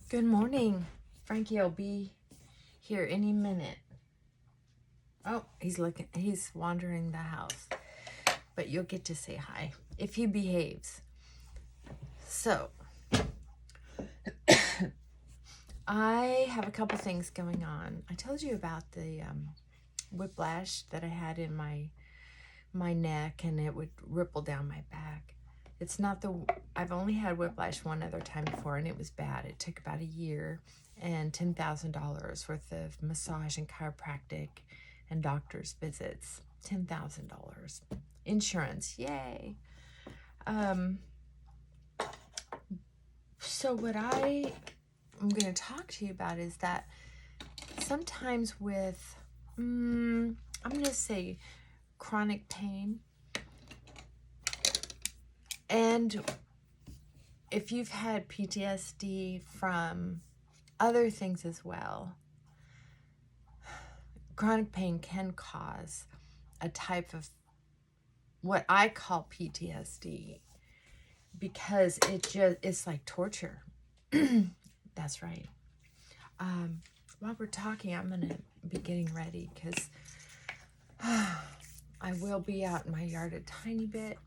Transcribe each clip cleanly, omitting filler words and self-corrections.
Good morning. Frankie will be here any minute. Oh, he's wandering the house. But you'll get to say hi if he behaves. So, I have a couple things going on. I told you about the whiplash that I had in my neck, and it would ripple down my back. It's not I've only had whiplash one other time before, and it was bad. It took about a year and $10,000 worth of massage and chiropractic and doctor's visits. $10,000. Insurance, yay. So what I'm going to talk to you about is that sometimes with, I'm going to say chronic pain, and if you've had PTSD from other things as well, chronic pain can cause a type of what I call PTSD, because it's like torture. That's right. While we're talking, I'm going to be getting ready because I will be out in my yard a tiny bit.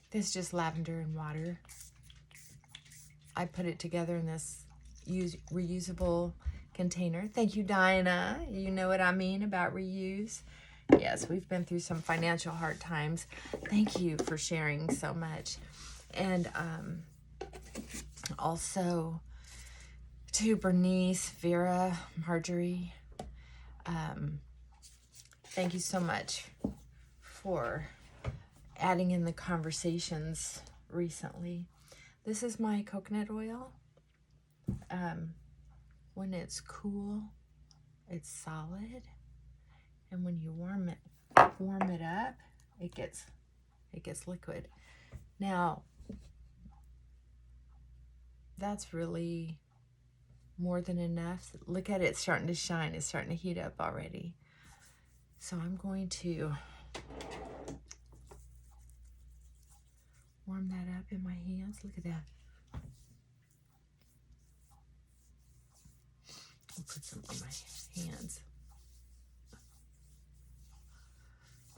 This is just lavender and water. I put it together in this reusable container. Thank you, Diana. You know what I mean about reuse. Yes, we've been through some financial hard times. Thank you for sharing so much. And also to Bernice, Vera, Marjorie, thank you so much for adding in the conversations recently. This is my coconut oil. When it's cool, it's solid, and when you warm it up, it gets liquid. Now, that's really more than enough. Look at it, it's starting to shine. It's starting to heat up already. So I'm going to warm that up in my hands. Look at that. I'll put some on my hands.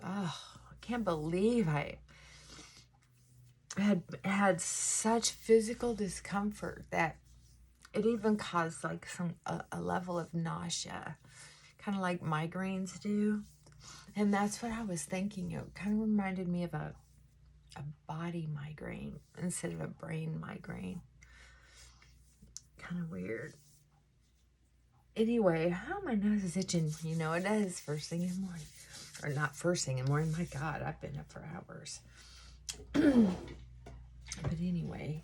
Oh, I can't believe I had such physical discomfort that it even caused like a level of nausea, kind of like migraines do. And that's what I was thinking. It kind of reminded me of a body migraine instead of a brain migraine. Kind of weird. Anyway, how my nose is itching. You know, it is first thing in the morning. Or not first thing in the morning. My God, I've been up for hours. But anyway,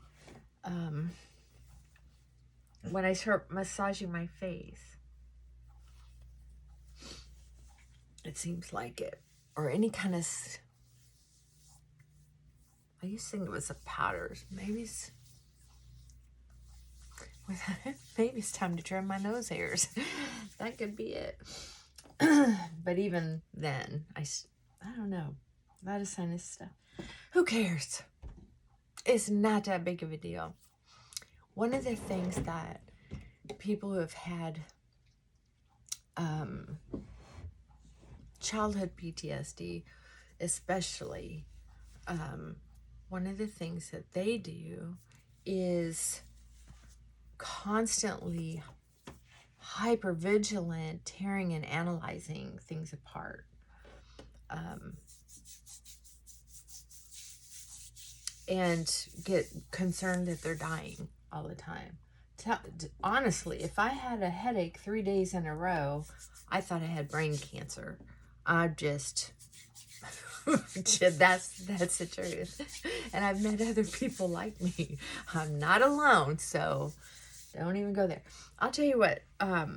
when I start massaging my face, it seems like it. Or any kind of, I used to think it was a powder. Maybe it's time to trim my nose hairs. That could be it. But even then, I don't know. A lot of sinus stuff. Who cares? It's not that big of a deal. One of the things that people who have had childhood PTSD, especially, one of the things that they do is constantly hypervigilant, tearing and analyzing things apart. And get concerned that they're dying all the time. Honestly, if I had a headache 3 days in a row, I thought I had brain cancer. I just, that's the truth. And I've met other people like me. I'm not alone, so don't even go there. I'll tell you what, I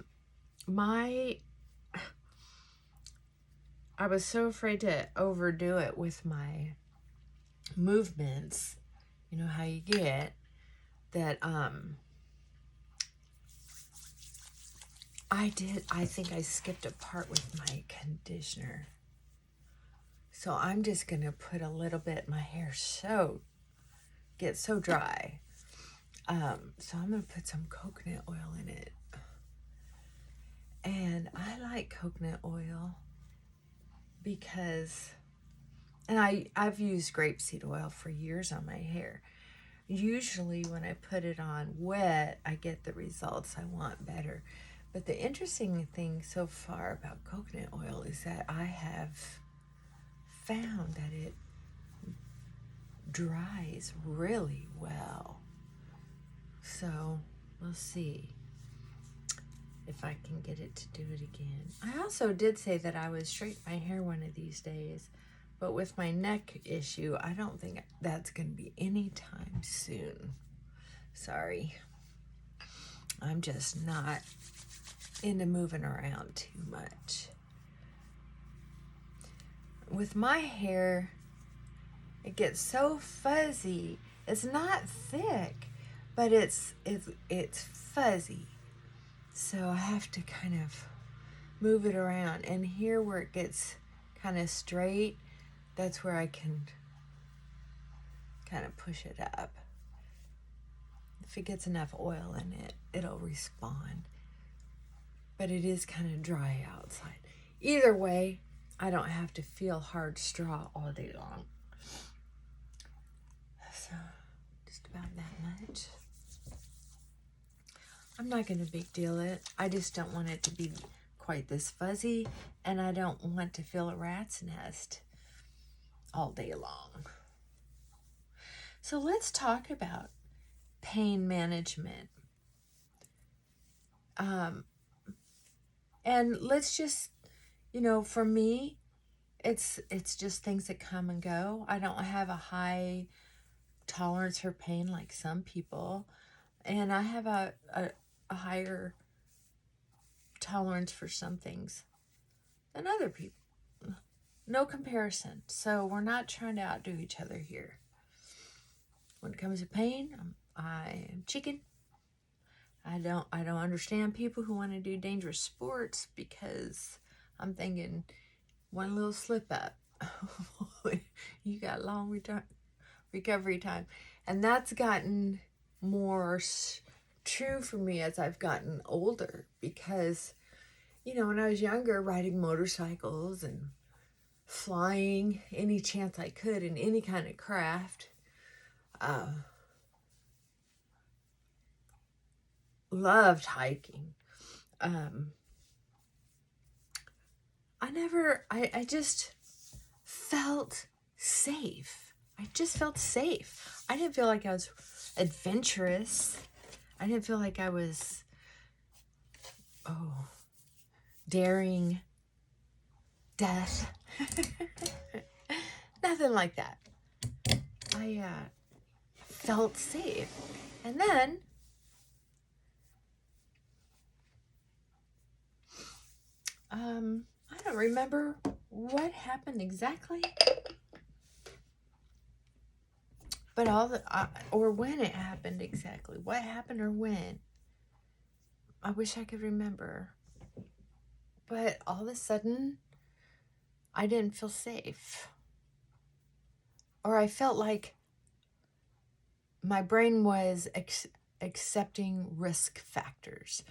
was so afraid to overdo it with my movements, you know how you get, that I think I skipped a part with my conditioner. So I'm just gonna put a little bit, my hair gets so dry. So I'm going to put some coconut oil in it. And I like coconut oil because, and I've used grapeseed oil for years on my hair. Usually when I put it on wet, I get the results I want better. But the interesting thing so far about coconut oil is that I have found that it dries really well. So we'll see if I can get it to do it again. I also did say that I would straighten my hair one of these days, but with my neck issue, I don't think that's going to be anytime soon. Sorry. I'm just not into moving around too much. With my hair, it gets so fuzzy. It's not thick, but it's fuzzy. So I have to kind of move it around. And here where it gets kind of straight, that's where I can kind of push it up. If it gets enough oil in it, it'll respond. But it is kind of dry outside. Either way, I don't have to feel hard straw all day long. So, just about that much. I'm not going to big deal it. I just don't want it to be quite this fuzzy, and I don't want to feel a rat's nest all day long. So let's talk about pain management. And let's just, for me, it's just things that come and go. I don't have a high tolerance for pain like some people, and I have a higher tolerance for some things than other people. No comparison. So we're not trying to outdo each other here. When it comes to pain, I am chicken. I don't understand people who want to do dangerous sports, because I'm thinking one little slip up, you got long recovery time. And that's gotten more true for me as I've gotten older, because, when I was younger, riding motorcycles and flying any chance I could in any kind of craft, loved hiking. I just felt safe. I didn't feel like I was adventurous. I didn't feel like I was, daring death. Nothing like that. I felt safe. And then I don't remember what happened exactly, but or when it happened exactly. What happened or when? I wish I could remember. But all of a sudden, I didn't feel safe. Or I felt like my brain was accepting risk factors.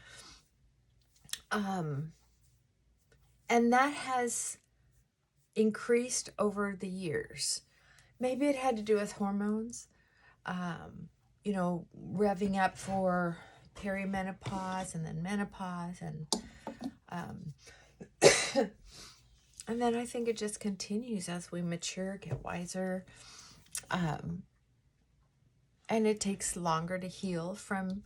And that has increased over the years. Maybe it had to do with hormones, revving up for perimenopause and then menopause, and and then I think it just continues as we mature, get wiser, and it takes longer to heal from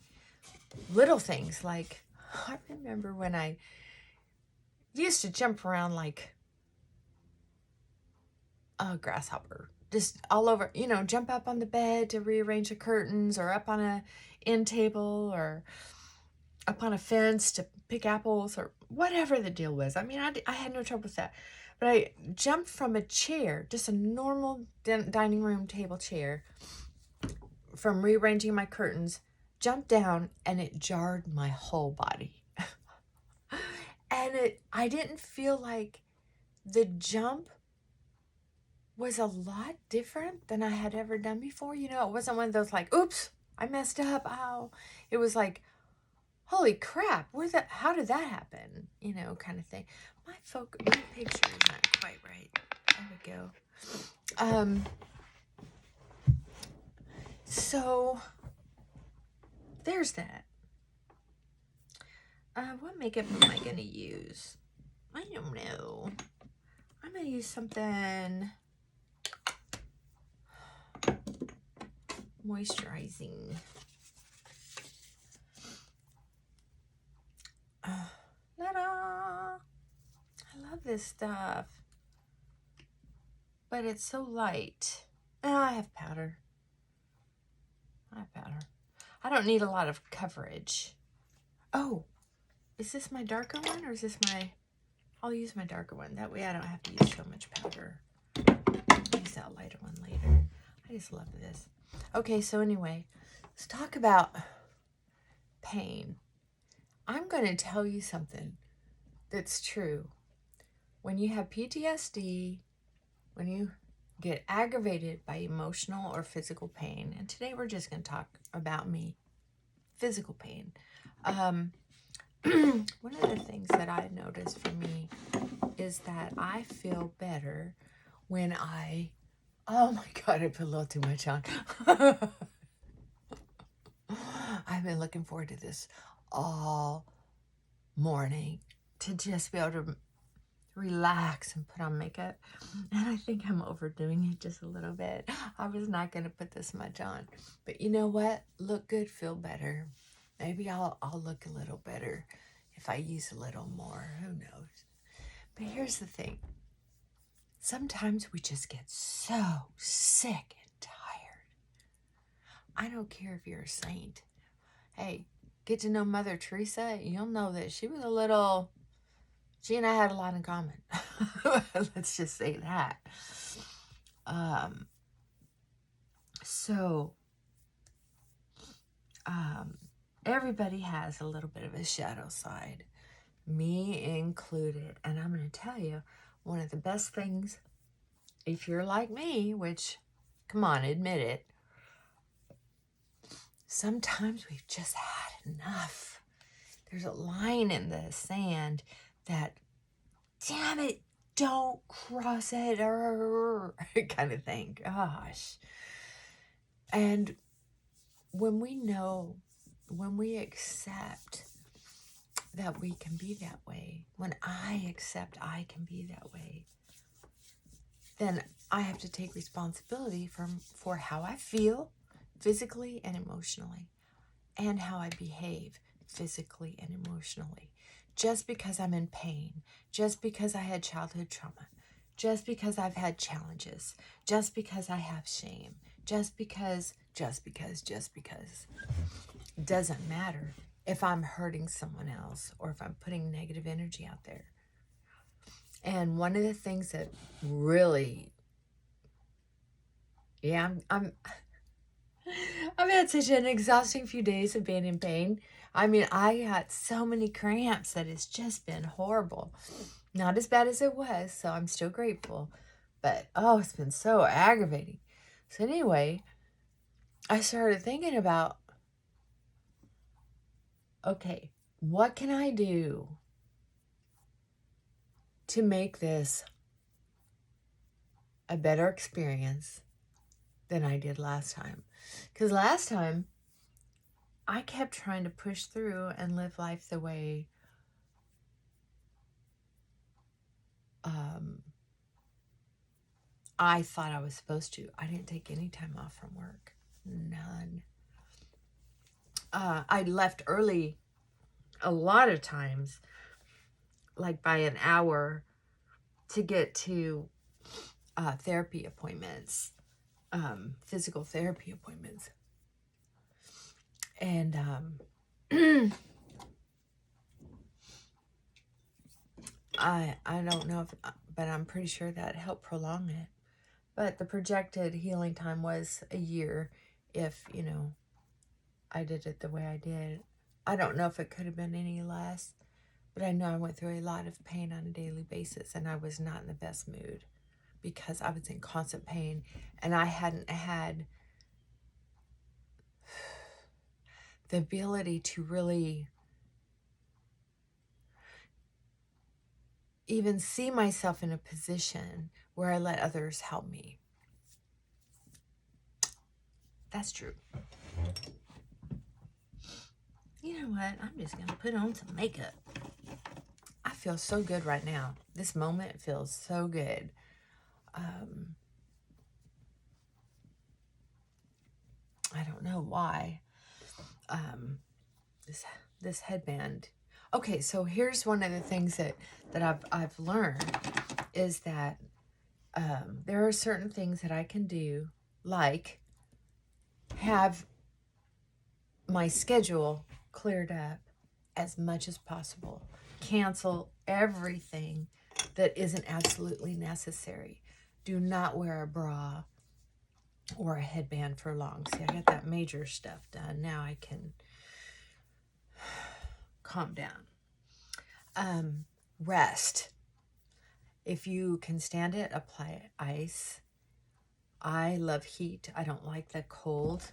little things. Like, I remember when I used to jump around like a grasshopper, just all over, jump up on the bed to rearrange the curtains, or up on a end table, or up on a fence to pick apples, or whatever the deal was. I mean, I had no trouble with that. But I jumped from a chair, just a normal dining room table chair, from rearranging my curtains, jumped down, and it jarred my whole body. And I didn't feel like the jump was a lot different than I had ever done before. It wasn't one of those like, oops, I messed up. Ow. It was like, holy crap, how did that happen? You know, kind of thing. My picture is not quite right. There we go. So there's that. What makeup am I gonna use? I don't know. I'm gonna use something moisturizing. Ta-da! I love this stuff, but it's so light. I have powder. I don't need a lot of coverage. Oh, is this my darker one or is this my... I'll use my darker one. That way I don't have to use so much powder. I'll use that lighter one later. I just love this. Okay, so anyway, let's talk about pain. I'm going to tell you something that's true. When you have PTSD, when you get aggravated by emotional or physical pain, and today we're just going to talk about me, physical pain. One of the things that I noticed for me is that I feel better when oh my God, I put a little too much on. I've been looking forward to this all morning, to just be able to relax and put on makeup. And I think I'm overdoing it just a little bit. I was not going to put this much on. But you know what? Look good, feel better. Maybe I'll look a little better if I use a little more. Who knows? But here's the thing. Sometimes we just get so sick and tired. I don't care if you're a saint. Hey, get to know Mother Teresa. You'll know that she was a little... She and I had a lot in common. Let's just say that. Everybody has a little bit of a shadow side, me included. And I'm going to tell you, one of the best things, if you're like me, which, come on, admit it, sometimes we've just had enough. There's a line in the sand that, damn it, don't cross it, kind of thing. Gosh. And when we know, when we accept that we can be that way, when I accept I can be that way, then I have to take responsibility for how I feel physically and emotionally, and how I behave physically and emotionally. Just because I'm in pain, just because I had childhood trauma, just because I've had challenges, just because I have shame, just because, doesn't matter if I'm hurting someone else or if I'm putting negative energy out there. And one of the things that really, I've had such an exhausting few days of being in pain. I mean, I got so many cramps that it's just been horrible. Not as bad as it was, so I'm still grateful. But, oh, it's been so aggravating. So anyway, I started thinking about, okay, what can I do to make this a better experience than I did last time? Because last time, I kept trying to push through and live life the way I thought I was supposed to. I didn't take any time off from work. None. I left early a lot of times, like by an hour, to get to therapy appointments, physical therapy appointments. And I don't know if, but I'm pretty sure that helped prolong it. But the projected healing time was a year if, you know, I did it the way I did. I don't know if it could have been any less, but I know I went through a lot of pain on a daily basis, and I was not in the best mood because I was in constant pain, and I hadn't had the ability to really even see myself in a position where I let others help me. That's true. You know what? I'm just going to put on some makeup. I feel so good right now. This moment feels so good. I don't know why. This headband. Okay, so here's one of the things that I've learned is that there are certain things that I can do, like have my schedule cleared up as much as possible. Cancel everything that isn't absolutely necessary. Do not wear a bra or a headband for long. See, I got that major stuff done. Now I can calm down. Rest. If you can stand it, apply ice. I love heat. I don't like the cold.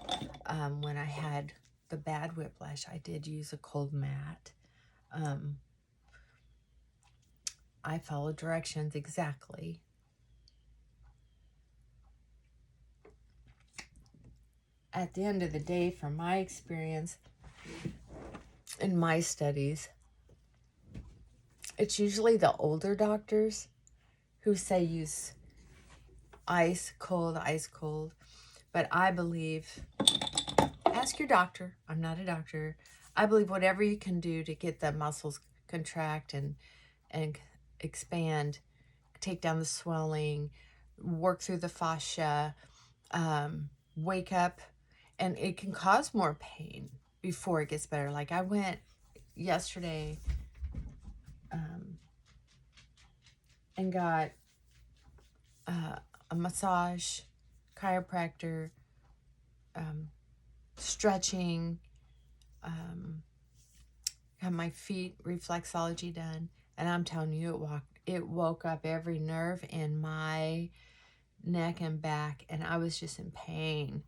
When I had the bad whiplash, I did use a cold mat. I followed directions exactly. At the end of the day, from my experience in my studies, it's usually the older doctors who say use ice cold. But I believe, ask your doctor. I'm not a doctor. I believe whatever you can do to get the muscles contract and expand, take down the swelling, work through the fascia, wake up, and it can cause more pain before it gets better. Like I went yesterday and got a massage, chiropractor, stretching, had my feet reflexology done, and I'm telling you, it woke up every nerve in my neck and back, and I was just in pain.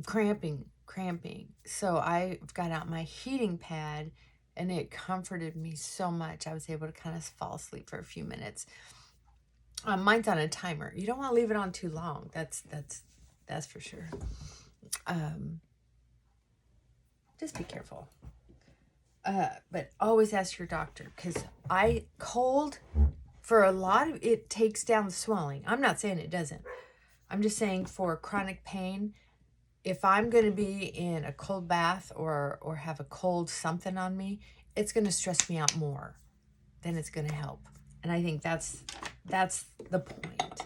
Cramping. So I got out my heating pad, and it comforted me so much. I was able to kind of fall asleep for a few minutes. Mine's on a timer. You don't want to leave it on too long. That's for sure. Just be careful. But always ask your doctor, because cold, for a lot of it, takes down the swelling. I'm not saying it doesn't. I'm just saying for chronic pain, if I'm going to be in a cold bath or have a cold something on me, it's going to stress me out more than it's going to help. And I think that's the point.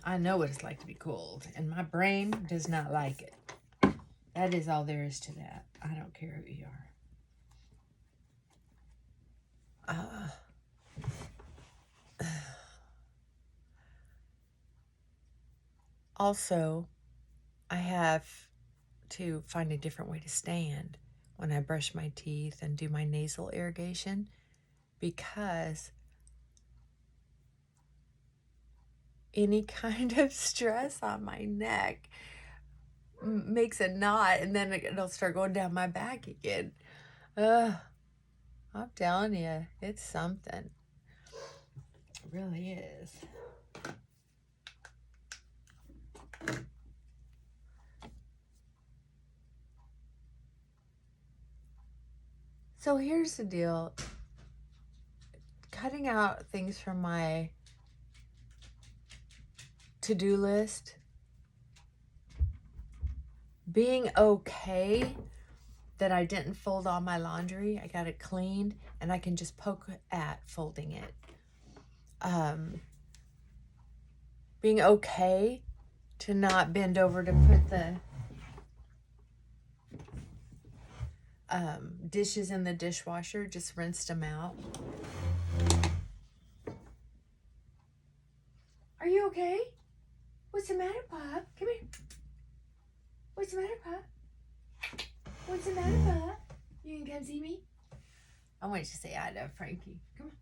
I know what it's like to be cold, and my brain does not like it. That is all there is to that. I don't care who you are. Also, I have to find a different way to stand when I brush my teeth and do my nasal irrigation, because any kind of stress on my neck makes a knot, and then it'll start going down my back again. I'm telling you, it's something. It really is. So here's the deal. Cutting out things from my to-do list, being okay that I didn't fold all my laundry. I got it cleaned, and I can just poke at folding it. Being okay to not bend over to put the dishes in the dishwasher, just rinsed them out. Are you okay? What's the matter, Pop? Come here. What's the matter, Pop? What's the matter, Pop? You can come see me? I want you to say I love Frankie. Come on.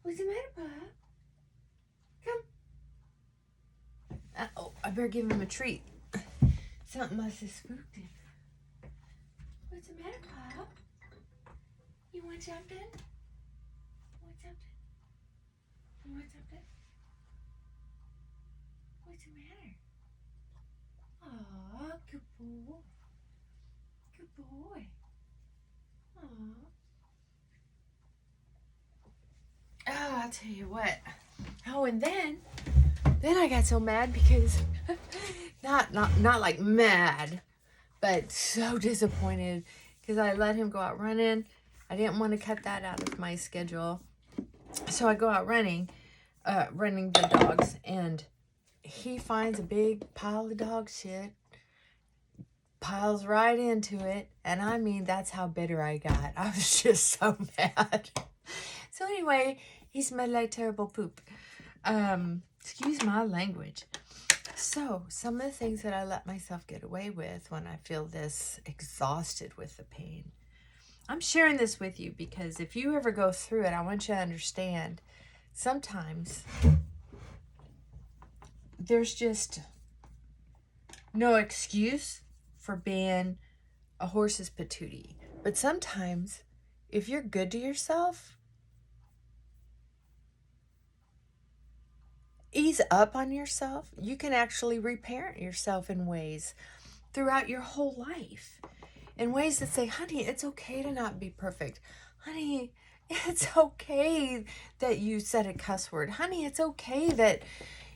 What's the matter, Pop? Come. I better give him a treat. Something must have spooked him. What's the matter, Pop? You want something? Want something? You want something? What's the matter? Aw, good boy. Good boy. Aw. Oh, I'll tell you what. Oh, and then I got so mad because not like mad, but so disappointed because I let him go out running. I didn't want to cut that out of my schedule. So I go out running the dogs, and he finds a big pile of dog shit, piles right into it, and I mean, that's how bitter I got. I was just so mad. So anyway, he smelled like terrible poop. Excuse my language. So, some of the things that I let myself get away with when I feel this exhausted with the pain. I'm sharing this with you because if you ever go through it, I want you to understand sometimes there's just no excuse for being a horse's patootie. But sometimes if you're good to yourself, ease up on yourself, you can actually reparent yourself in ways throughout your whole life. In ways that say, honey, it's okay to not be perfect. Honey, it's okay that you said a cuss word. Honey, it's okay that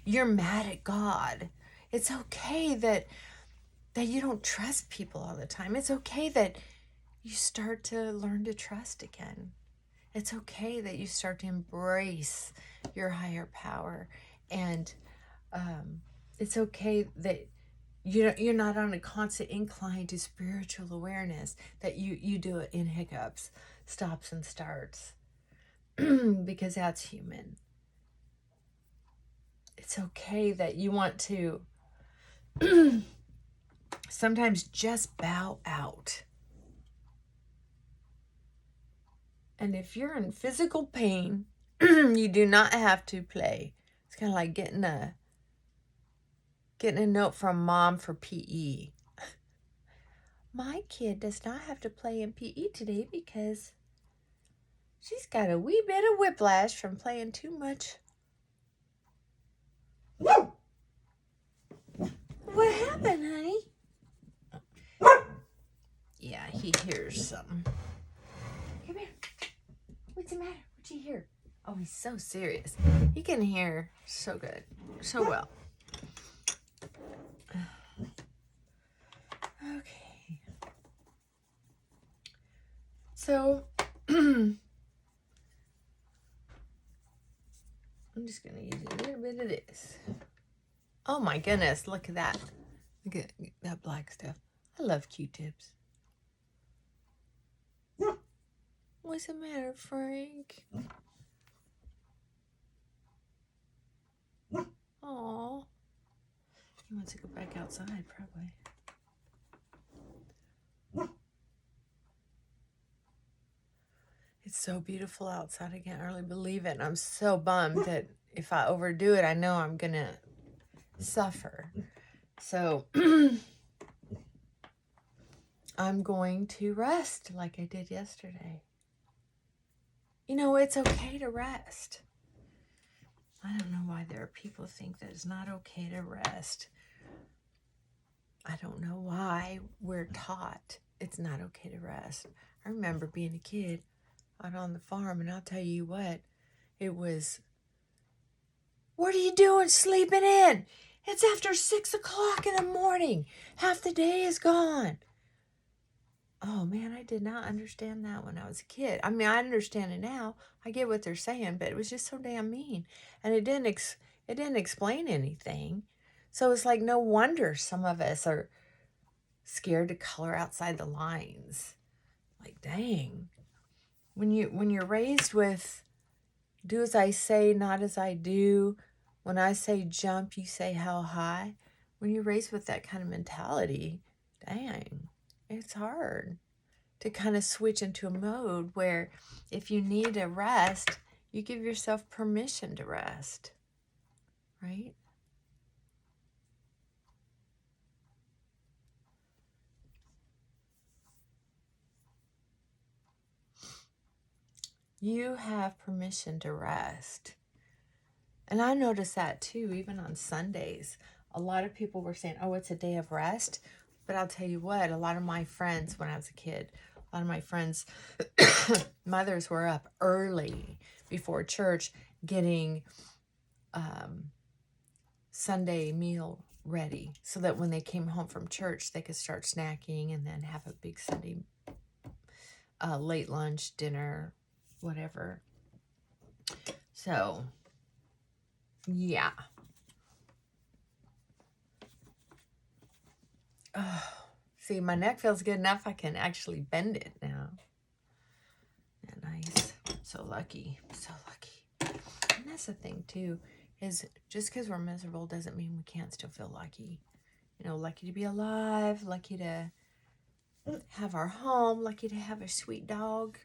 you're mad at God. It's okay that you don't trust people all the time. It's okay that you start to learn to trust again. It's okay that you start to embrace your higher power. And it's okay that you're not on a constant incline to spiritual awareness, that you do it in hiccups, stops and starts, because that's human. It's okay that you want to sometimes just bow out. And if you're in physical pain, you do not have to play. It's kind of like getting a note from mom for PE. My kid does not have to play in PE today because she's got a wee bit of whiplash from playing too much. What happened, honey? Yeah, he hears something. Come here. What's the matter? What'd you hear? Oh, he's so serious. He can hear so good, so well. Okay. So, I'm just going to use a little bit of this. Oh my goodness, look at that. Look at that black stuff. I love Q-tips. What's the matter, Frank? Aw. He wants to go back outside, probably. It's so beautiful outside. I can't really believe it. And I'm so bummed that if I overdo it, I know I'm going to suffer. So I'm going to rest like I did yesterday. You know, it's okay to rest. I don't know why there are people who think that it's not okay to rest. I don't know why we're taught it's not okay to rest. I remember being a kid out on the farm, and I'll tell you what, it was, what are you doing sleeping in? It's after 6 o'clock in the morning. Half the day is gone. Oh man, I did not understand that when I was a kid. I mean, I understand it now. I get what they're saying, but it was just so damn mean. And it didn't explain anything. So it's like no wonder some of us are scared to color outside the lines. Like, dang. When you're raised with do as I say, not as I do. When I say jump, you say how high. When you're raised with that kind of mentality, dang, it's hard to kind of switch into a mode where if you need a rest, you give yourself permission to rest, right? You have permission to rest. And I noticed that too, even on Sundays. A lot of people were saying, oh, it's a day of rest. But I'll tell you what, a lot of my friends, when I was a kid, a lot of my friends' mothers were up early before church getting Sunday meal ready so that when they came home from church, they could start snacking and then have a big Sunday late lunch, dinner, whatever. So, yeah. Oh, see, my neck feels good enough I can actually bend it now. Yeah, nice. So lucky. So lucky. And that's the thing, too, is just because we're miserable doesn't mean we can't still feel lucky. You know, lucky to be alive, lucky to have our home, lucky to have a sweet dog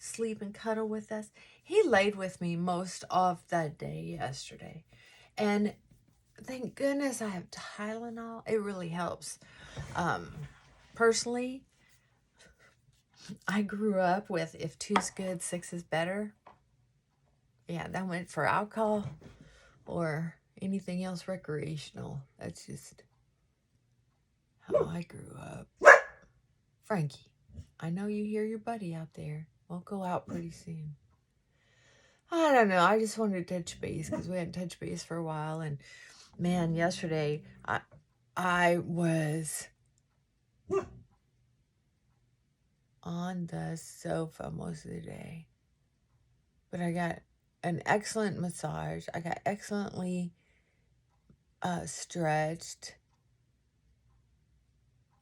sleep and cuddle with us. He laid with me most of the day yesterday. And thank goodness I have Tylenol. It really helps. Personally, I grew up with if 2's good, 6 is better. Yeah, that went for alcohol or anything else recreational. That's just how I grew up. Frankie, I know you hear your buddy out there. We'll go out pretty soon. I don't know. I just wanted to touch base because we hadn't touched base for a while. And man, yesterday I was on the sofa most of the day. But I got an excellent massage. I got excellently stretched.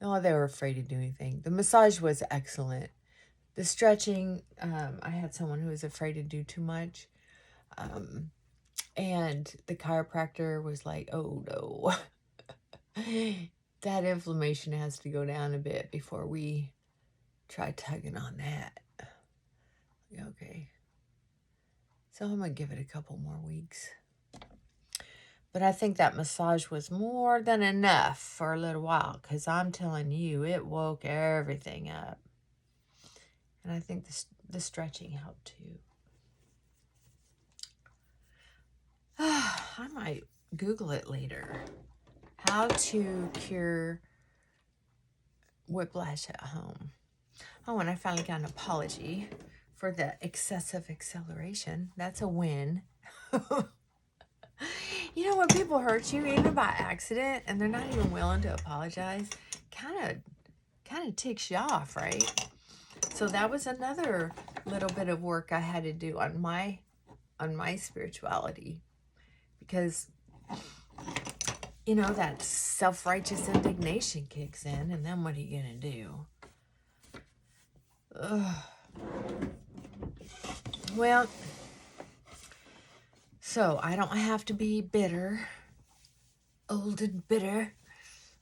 No, they were afraid to do anything. The massage was excellent. The stretching, I had someone who was afraid to do too much. And the chiropractor was like, oh no. That inflammation has to go down a bit before we try tugging on that. Okay. So I'm going to give it a couple more weeks. But I think that massage was more than enough for a little while. Because I'm telling you, it woke everything up. And I think the stretching helped too. I might Google it later. How to cure whiplash at home. Oh, and I finally got an apology for the excessive acceleration. That's a win. You know, when people hurt you, even by accident, and they're not even willing to apologize, kind of ticks you off, right? So that was another little bit of work I had to do on my spirituality, because you know that self-righteous indignation kicks in, and then what are you gonna do? Ugh. Well, so I don't have to be bitter, old and bitter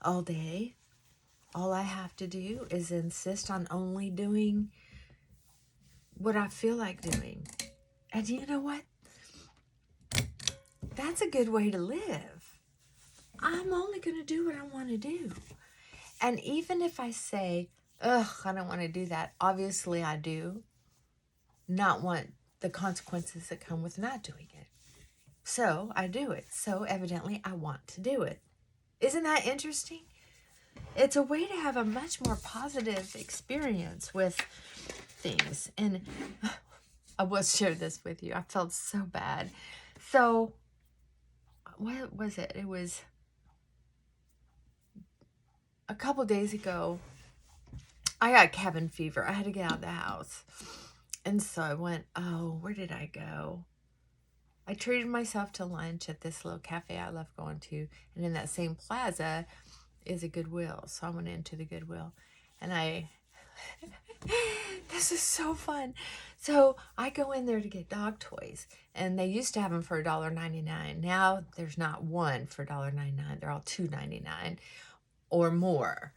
all day. All I have to do is insist on only doing what I feel like doing. And you know what? That's a good way to live. I'm only going to do what I want to do. And even if I say, ugh, I don't want to do that, obviously I do not want the consequences that come with not doing it. So I do it. So evidently I want to do it. Isn't that interesting? It's a way to have a much more positive experience with things. And I will share this with you. I felt so bad. So, what was it? It was a couple days ago. I got cabin fever. I had to get out of the house. And so I went, oh, where did I go? I treated myself to lunch at this little cafe I love going to. And in that same plaza is a Goodwill. So I went into the Goodwill. And this is so fun. So I go in there to get dog toys. And they used to have them for $1.99. Now there's not one for $1.99. They're all $2.99 or more.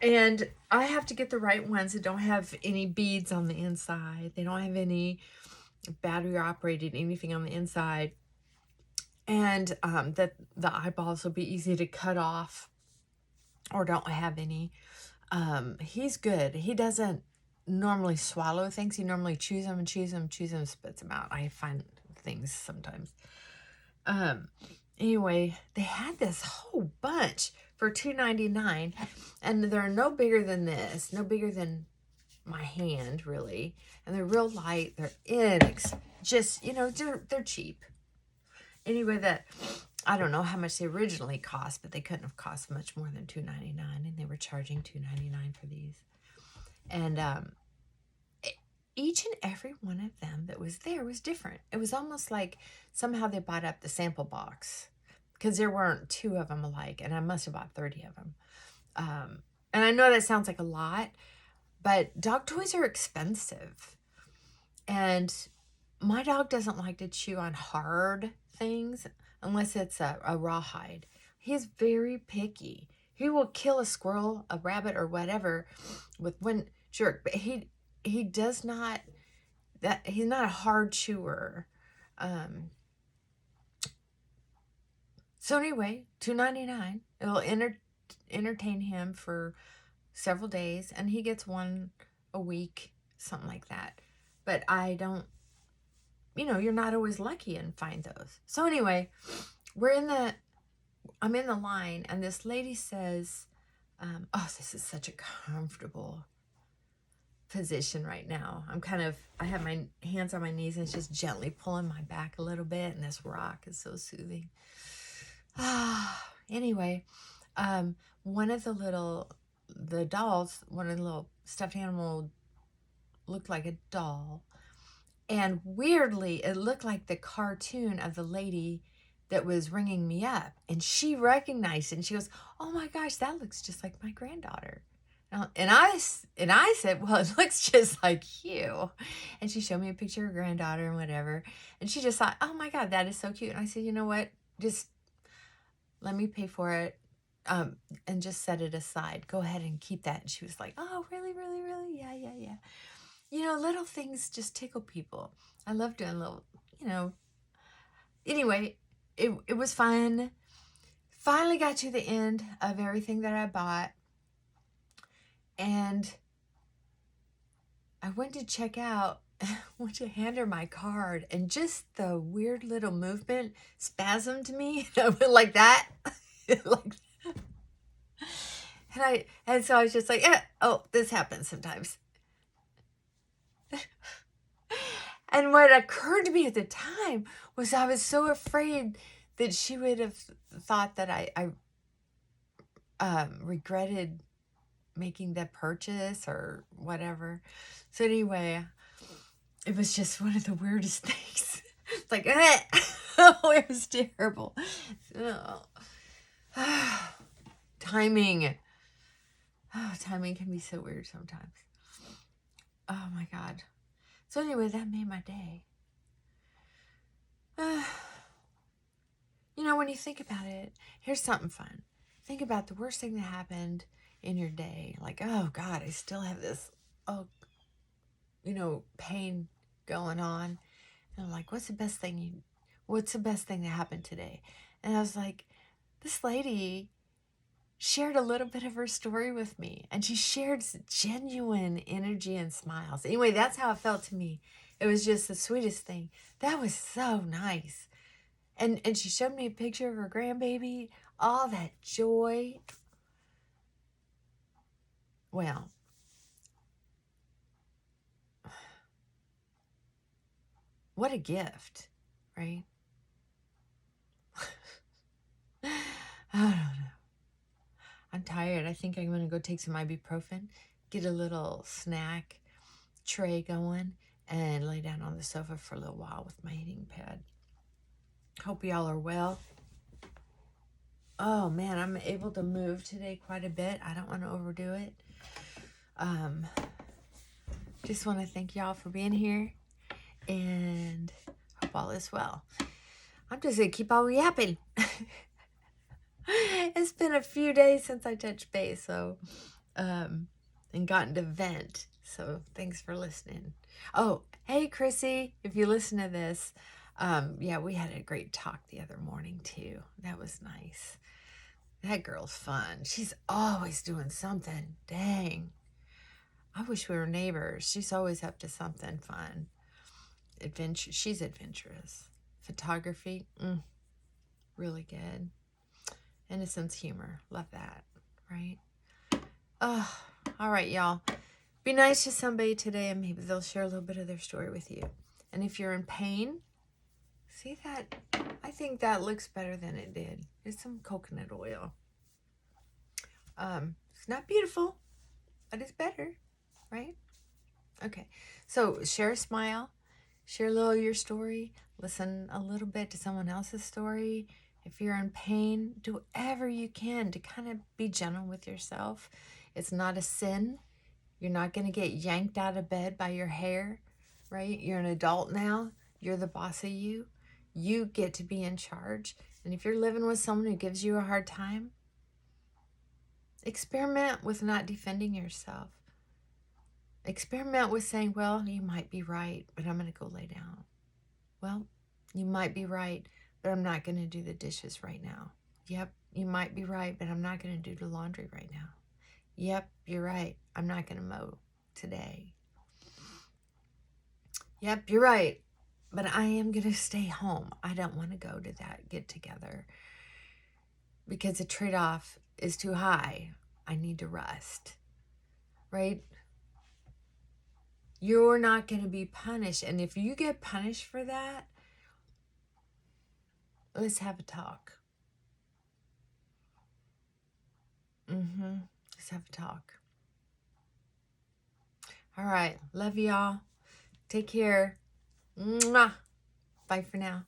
And I have to get the right ones that don't have any beads on the inside. They don't have any battery operated anything on the inside. And that the eyeballs will be easy to cut off or don't have any. He's good. He doesn't normally swallow things. He normally chews them and chews them, chews them, and spits them out. I find things sometimes. Anyway, they had this whole bunch for $2.99, and they're no bigger than this, no bigger than my hand, really. And they're real light. They're just, they're cheap. Anyway, I don't know how much they originally cost, but they couldn't have cost much more than $2.99, and they were charging $2.99 for these. And each and every one of them that was there was different. It was almost like somehow they bought up the sample box, because there weren't 2 of them alike, and I must have bought 30 of them. And I know that sounds like a lot, but dog toys are expensive. And my dog doesn't like to chew on hard things unless it's a rawhide. He's very picky. He will kill a squirrel, a rabbit, or whatever with one jerk, but he does not, he's not a hard chewer. So anyway, $2.99. It'll entertain him for several days, and he gets one a week, something like that. But I don't, you're not always lucky and find those. So anyway, I'm in the line, and this lady says, oh, this is such a comfortable position right now. I have my hands on my knees, and it's just gently pulling my back a little bit, and this rock is so soothing. Anyway, one of the dolls, one of the little stuffed animal looked like a doll. And weirdly, it looked like the cartoon of the lady that was ringing me up. And she recognized it, and she goes, oh my gosh, that looks just like my granddaughter. And I said, well, it looks just like you. And she showed me a picture of her granddaughter and whatever. And she just thought, oh my God, that is so cute. And I said, you know what? Just let me pay for it, and just set it aside. Go ahead and keep that. And she was like, oh, really, really, really? Yeah. Little things just tickle people. I love doing little, Anyway, it was fun. Finally got to the end of everything that I bought. And I went to check out, went to hand her my card, and just the weird little movement spasmed me. I went like that. Like that. And so I was just like, this happens sometimes. And what occurred to me at the time was I was so afraid that she would have thought that I regretted making the purchase or whatever. So anyway, it was just one of the weirdest things. It's like, oh, it was terrible. Timing. Oh, timing can be so weird sometimes. Oh my God. So anyway, that made my day. When you think about it, here's something fun. Think about the worst thing that happened in your day. Like, oh God, I still have this, pain going on. And I'm like, what's the best thing that happened today? And I was like, this lady shared a little bit of her story with me, and she shared genuine energy and smiles. Anyway, that's how it felt to me. It was just the sweetest thing. That was so nice. And she showed me a picture of her grandbaby, all that joy. Well, what a gift, right? I don't know. I'm tired. I think I'm going to go take some ibuprofen, get a little snack tray going, and lay down on the sofa for a little while with my heating pad. Hope y'all are well. Oh man, I'm able to move today quite a bit. I don't want to overdo it. Just want to thank y'all for being here, and hope all is well. I'm just going to keep on yapping. It's been a few days since I touched base, so, and gotten to vent. So thanks for listening. Oh, hey, Chrissy, if you listen to this, yeah, we had a great talk the other morning too. That was nice. That girl's fun. She's always doing something. Dang. I wish we were neighbors. She's always up to something fun. Adventure. She's adventurous. Photography, really good. Innocence, humor. Love that, right? Oh, all right, y'all. Be nice to somebody today and maybe they'll share a little bit of their story with you. And if you're in pain, see that? I think that looks better than it did. It's some coconut oil. It's not beautiful, but it's better, right? Okay, so share a smile, share a little of your story, listen a little bit to someone else's story. If you're in pain, do whatever you can to kind of be gentle with yourself. It's not a sin. You're not going to get yanked out of bed by your hair, right? You're an adult now. You're the boss of you. You get to be in charge. And if you're living with someone who gives you a hard time, experiment with not defending yourself. Experiment with saying, well, you might be right, but I'm going to go lay down. Well, you might be right, but I'm not going to do the dishes right now. Yep, you might be right, but I'm not going to do the laundry right now. Yep, you're right. I'm not going to mow today. Yep, you're right. But I am going to stay home. I don't want to go to that get together because the trade-off is too high. I need to rest, right? You're not going to be punished. And if you get punished for that, let's have a talk. Let's have a talk. All right. Love y'all. Take care. Mwah. Bye for now.